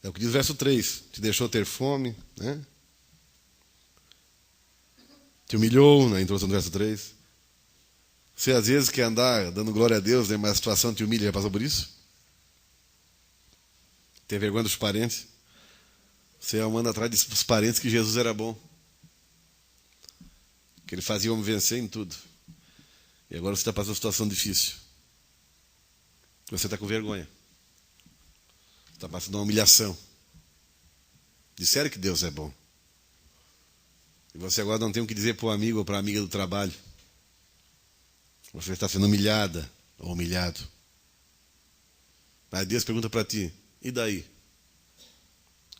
É o que diz o verso 3. Te deixou ter fome, né? Te humilhou, na introdução do verso 3. Você às vezes quer andar dando glória a Deus, né? Mas a situação te humilha, já passou por isso? Tem vergonha dos parentes? Você manda atrás dos parentes que Jesus era bom. Que ele fazia o homem vencer em tudo. E agora você está passando uma situação difícil. Você está com vergonha. Está passando uma humilhação. Disseram que Deus é bom. E você agora não tem o que dizer para o amigo ou para a amiga do trabalho. Você está sendo humilhada ou humilhado. Mas Deus pergunta para ti, e daí?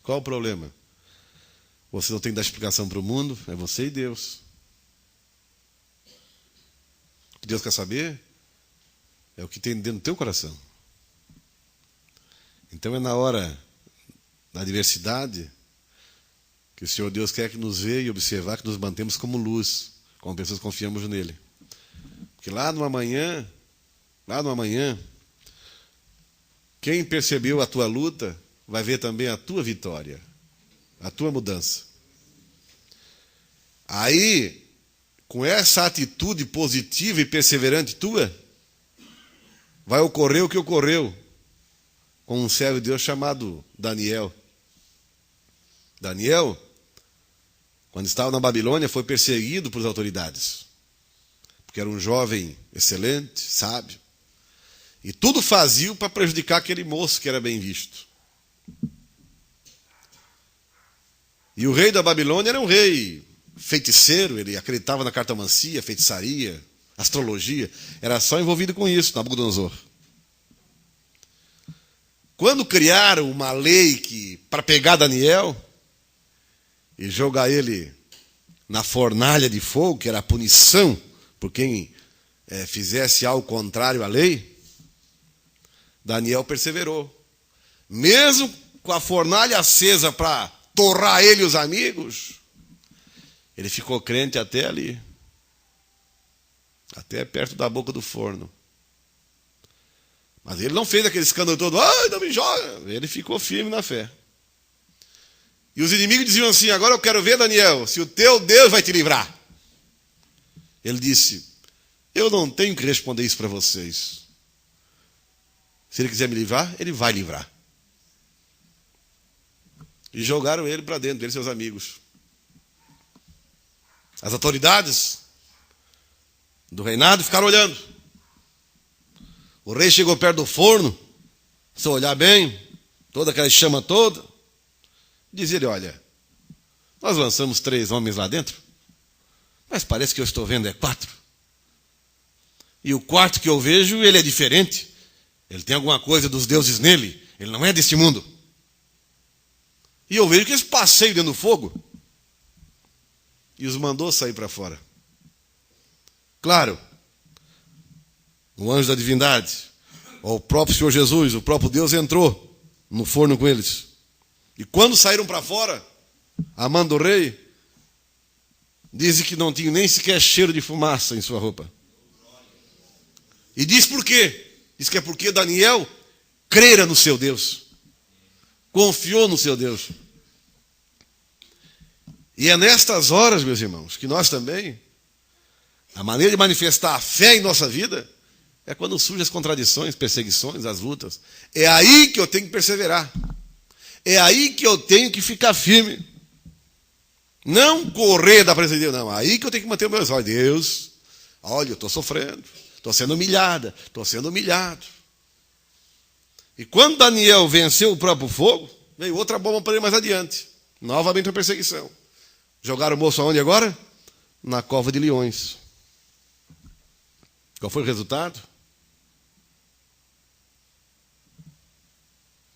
Qual o problema? Você não tem que dar explicação para o mundo, é você e Deus. O que Deus quer saber é o que tem dentro do teu coração. Então é na hora da adversidade que o Senhor Deus quer que nos veja e observar que nos mantemos como luz, como pessoas que confiamos nele. Porque lá no amanhã, quem percebeu a tua luta vai ver também a tua vitória, a tua mudança. Aí, com essa atitude positiva e perseverante tua, vai ocorrer o que ocorreu com um servo de Deus chamado Daniel. Daniel, quando estava na Babilônia, foi perseguido por autoridades. Porque era um jovem excelente, sábio. E tudo fazia para prejudicar aquele moço que era bem visto. E o rei da Babilônia era um rei feiticeiro, ele acreditava na cartomancia, feitiçaria, astrologia. Era só envolvido com isso, Nabucodonosor. Quando criaram uma lei para pegar Daniel e jogar ele na fornalha de fogo, que era a punição por quem fizesse algo contrário à lei, Daniel perseverou. Mesmo com a fornalha acesa para torrar ele e os amigos, ele ficou crente até ali. Até perto da boca do forno. Mas ele não fez aquele escândalo todo, não me joga. Ele ficou firme na fé. E os inimigos diziam assim, agora eu quero ver, Daniel, se o teu Deus vai te livrar. Ele disse, eu não tenho que responder isso para vocês. Se ele quiser me livrar, ele vai livrar. E jogaram ele para dentro, ele e seus amigos. As autoridades do reinado ficaram olhando. O rei chegou perto do forno, se olhar bem, toda aquela chama toda, diz ele, olha, nós lançamos 3 homens lá dentro, mas parece que eu estou vendo 4. E o quarto que eu vejo, ele é diferente. Ele tem alguma coisa dos deuses nele, ele não é deste mundo. E eu vejo que eles passeiam dentro do fogo. E os mandou sair para fora. Claro, o anjo da divindade O próprio Senhor Jesus, o próprio Deus entrou no forno com eles. E quando saíram para fora, a mão do rei, diz que não tinha nem sequer cheiro de fumaça em sua roupa. E diz por quê? Diz que é porque Daniel crera no seu Deus. Confiou no seu Deus. E é nestas horas, meus irmãos, que nós também, a maneira de manifestar a fé em nossa vida, é quando surgem as contradições, perseguições, as lutas. É aí que eu tenho que perseverar. É aí que eu tenho que ficar firme. Não correr da presença de Deus, não. Aí que eu tenho que manter os meus olhos. Deus, olha, eu estou sofrendo. Estou sendo humilhada. Estou sendo humilhado. E quando Daniel venceu o próprio fogo, veio outra bomba para ele mais adiante. Novamente uma perseguição. Jogaram o moço aonde agora? Na cova de leões. Qual foi o resultado?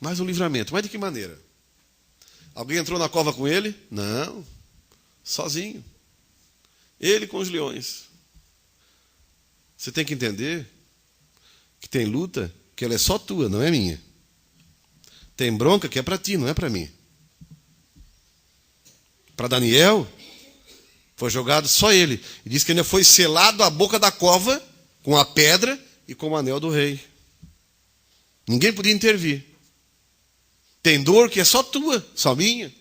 Mais um livramento. Mas de que maneira? Alguém entrou na cova com ele? Não. Sozinho. Ele com os leões. Você tem que entender que tem luta que ela é só tua, não é minha. Tem bronca que é para ti, não é para mim. Para Daniel, foi jogado só ele. E diz que ainda foi selado a boca da cova com a pedra e com o anel do rei. Ninguém podia intervir. Tem dor que é só tua, só minha.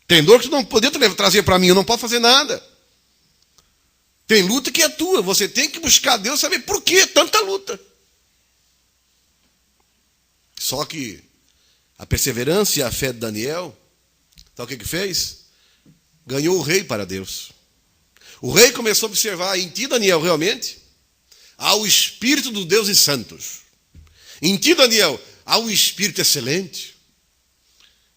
Tem dor que tu não podia trazer para mim, eu não posso fazer nada. Tem luta que é tua, você tem que buscar Deus, saber por que tanta luta. Só que a perseverança e a fé de Daniel, sabe o que fez? Ganhou o rei para Deus. O rei começou a observar em ti, Daniel, realmente, há o Espírito dos deuses santos. Em ti, Daniel, há um Espírito excelente.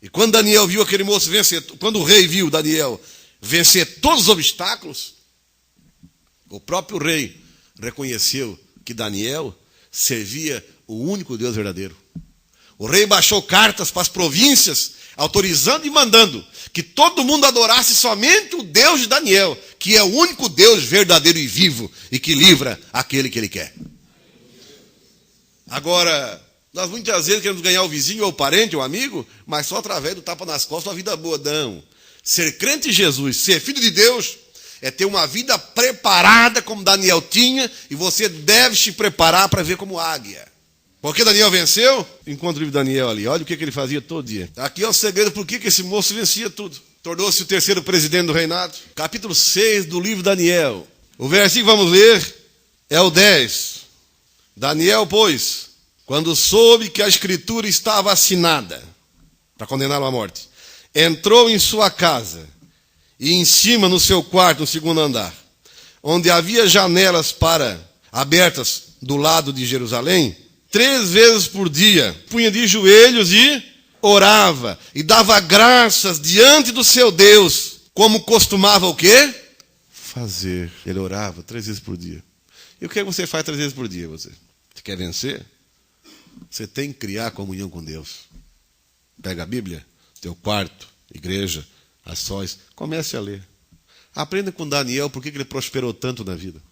E quando Daniel viu aquele moço vencer, quando o rei viu Daniel vencer todos os obstáculos, o próprio rei reconheceu que Daniel servia o único Deus verdadeiro. O rei baixou cartas para as províncias, autorizando e mandando que todo mundo adorasse somente o Deus de Daniel, que é o único Deus verdadeiro e vivo e que livra aquele que ele quer. Agora, nós muitas vezes queremos ganhar o vizinho, ou o parente, ou o amigo, mas só através do tapa nas costas, uma vida boa. Não. Ser crente em Jesus, ser filho de Deus, é ter uma vida preparada como Daniel tinha, e você deve se preparar para ver como águia. Porque Daniel venceu? Encontra o livro de Daniel ali. Olha o que ele fazia todo dia. Aqui é o segredo por que esse moço vencia tudo. Tornou-se o terceiro presidente do reinado. Capítulo 6 do livro de Daniel. O versículo que vamos ler é o 10. Daniel, pois, quando soube que a escritura estava assinada para condená-lo à morte, entrou em sua casa e em cima no seu quarto, no segundo andar, onde havia janelas abertas do lado de Jerusalém, 3 vezes por dia, punha de joelhos e orava, e dava graças diante do seu Deus, como costumava o quê? Fazer. Ele orava 3 vezes por dia. E o que você faz 3 vezes por dia, você? Você quer vencer? Você tem que criar comunhão com Deus. Pega a Bíblia, teu quarto, igreja, a sós, comece a ler. Aprenda com Daniel por que ele prosperou tanto na vida.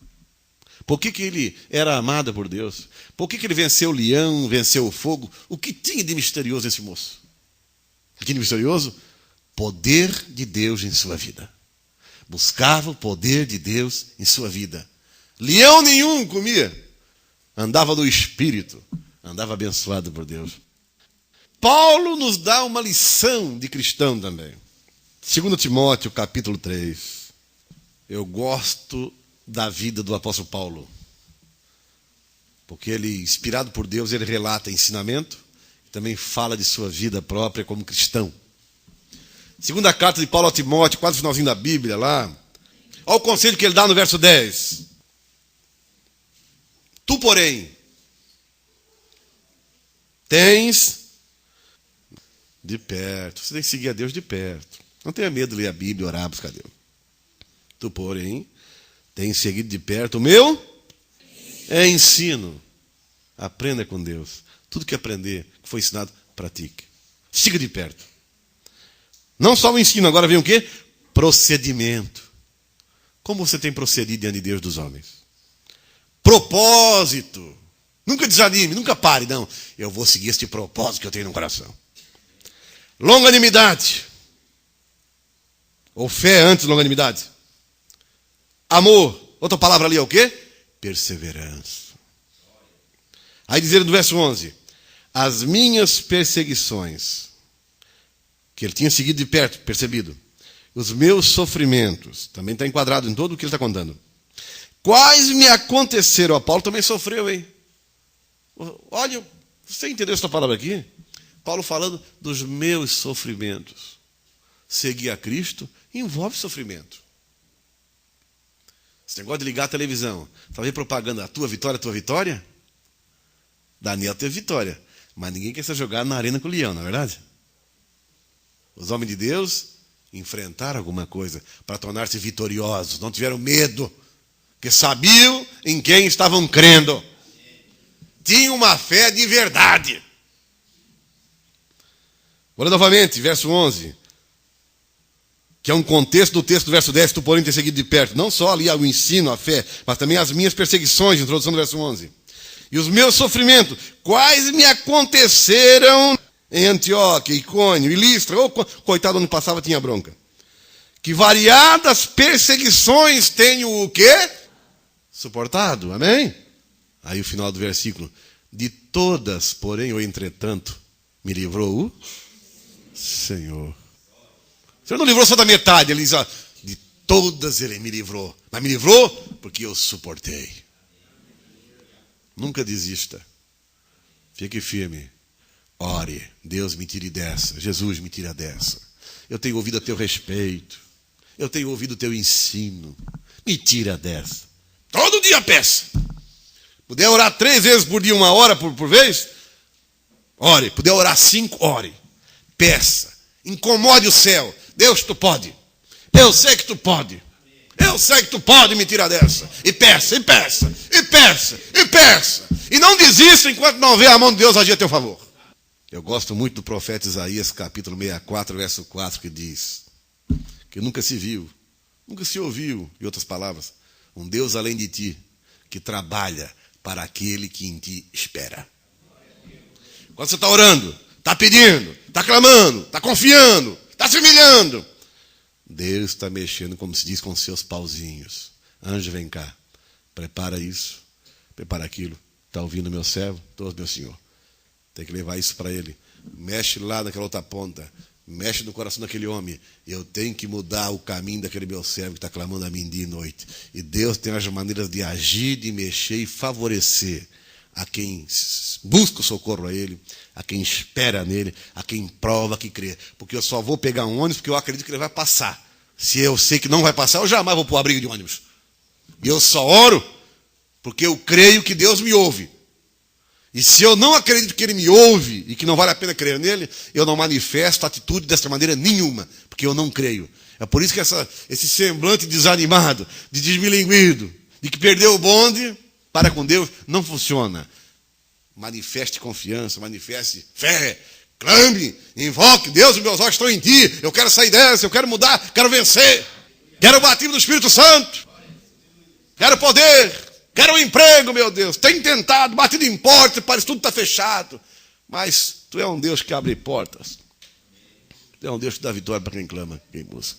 Por que ele era amado por Deus? Por que ele venceu o leão, venceu o fogo? O que tinha de misterioso esse moço? O que tinha de misterioso? Poder de Deus em sua vida. Buscava o poder de Deus em sua vida. Leão nenhum comia. Andava no Espírito. Andava abençoado por Deus. Paulo nos dá uma lição de cristão também. 2 Timóteo, capítulo 3. Eu gosto da vida do apóstolo Paulo. Porque ele, inspirado por Deus, ele relata ensinamento e também fala de sua vida própria como cristão. Segunda carta de Paulo a Timóteo, quase no finalzinho da Bíblia lá. Olha o conselho que ele dá no verso 10. Tu, porém, tens de perto. Você tem que seguir a Deus de perto. Não tenha medo de ler a Bíblia e orar, buscar Deus. Tu, porém, tens seguido de perto o meu ensino. Aprenda com Deus. Tudo que aprender, que foi ensinado, pratique. Siga de perto. Não só o ensino, agora vem o quê? Procedimento. Como você tem procedido diante de Deus dos homens? Propósito. Nunca desanime, nunca pare, não. Eu vou seguir este propósito que eu tenho no coração. Longanimidade. Ou fé antes de longanimidade. Amor. Outra palavra ali é o quê? Perseverança. Aí dizer no verso 11. As minhas perseguições, que ele tinha seguido de perto, percebido. Os meus sofrimentos, também está enquadrado em tudo o que ele está contando. Quais me aconteceram? O Paulo também sofreu, hein? Olha, você entendeu essa palavra aqui? Paulo falando dos meus sofrimentos. Seguir a Cristo envolve sofrimento. Esse negócio de ligar a televisão, está vendo propaganda, a tua vitória? Daniel teve vitória, mas ninguém quer ser jogado na arena com o leão, não é verdade? Os homens de Deus enfrentaram alguma coisa para tornar-se vitoriosos, não tiveram medo, porque sabiam em quem estavam crendo. Tinham uma fé de verdade. Olha novamente, verso 11. Que é um contexto do texto do verso 10, tu porém ter seguido de perto. Não só ali o ensino, a fé, mas também as minhas perseguições, introdução do verso 11. E os meus sofrimentos, quais me aconteceram em Antioquia, Icônio e Listra. Coitado, onde passava tinha bronca. Que variadas perseguições tenho o quê? Suportado, amém? Aí o final do versículo. De todas, porém, ou entretanto, me livrou o Senhor. O Senhor não livrou só da metade, ele diz, ó, de todas ele me livrou. Mas me livrou porque eu suportei. Nunca desista. Fique firme. Ore. Deus me tire dessa. Jesus me tira dessa. Eu tenho ouvido a teu respeito. Eu tenho ouvido o teu ensino. Me tira dessa. Todo dia peça. Puder orar 3 vezes por dia, 1 hora por vez? Ore. Puder orar 5, ore. Peça. Incomode o céu. Deus, tu pode. Eu sei que tu pode. Eu sei que tu pode me tirar dessa. E peça, e peça, e peça, e peça. E não desista enquanto não vê a mão de Deus agir a teu favor. Eu gosto muito do profeta Isaías, capítulo 64, verso 4, que diz que nunca se viu, nunca se ouviu, em outras palavras, um Deus além de ti, que trabalha para aquele que em ti espera. Quando você está orando, está pedindo, está clamando, está confiando, está se humilhando, Deus está mexendo, como se diz, com seus pauzinhos. Anjo, vem cá, prepara isso, prepara aquilo. Está ouvindo meu servo? Estou, meu senhor. Tem que levar isso para ele. Mexe lá naquela outra ponta. Mexe no coração daquele homem. Eu tenho que mudar o caminho daquele meu servo que está clamando a mim dia e noite. E Deus tem as maneiras de agir, de mexer e favorecer a quem busca o socorro a ele, a quem espera nele, a quem prova que crê. Porque eu só vou pegar um ônibus porque eu acredito que ele vai passar. Se eu sei que não vai passar, eu jamais vou pôr a briga de ônibus. E eu só oro porque eu creio que Deus me ouve. E se eu não acredito que ele me ouve e que não vale a pena crer nele, eu não manifesto atitude dessa maneira nenhuma, porque eu não creio. É por isso que esse semblante desanimado, de desmilinguido, de que perdeu o bonde para com Deus, não funciona. Manifeste confiança, manifeste fé, clame, invoque, Deus, meus olhos estão em ti, eu quero sair dessa, eu quero mudar, quero vencer, quero o batismo do Espírito Santo, quero poder. Quero um emprego, meu Deus. Tem tentado, batido em portas, parece que tudo está fechado. Mas tu é um Deus que abre portas. Tu é um Deus que dá vitória para quem clama, quem busca.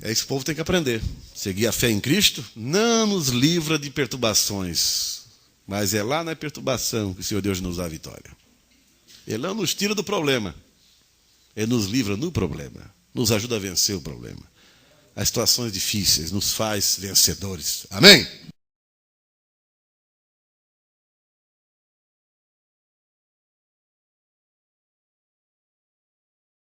É isso que o povo tem que aprender. Seguir a fé em Cristo não nos livra de perturbações. Mas é lá na perturbação que o Senhor Deus nos dá a vitória. Ele não nos tira do problema. Ele nos livra no problema. Nos ajuda a vencer o problema. As situações difíceis nos faz vencedores. Amém?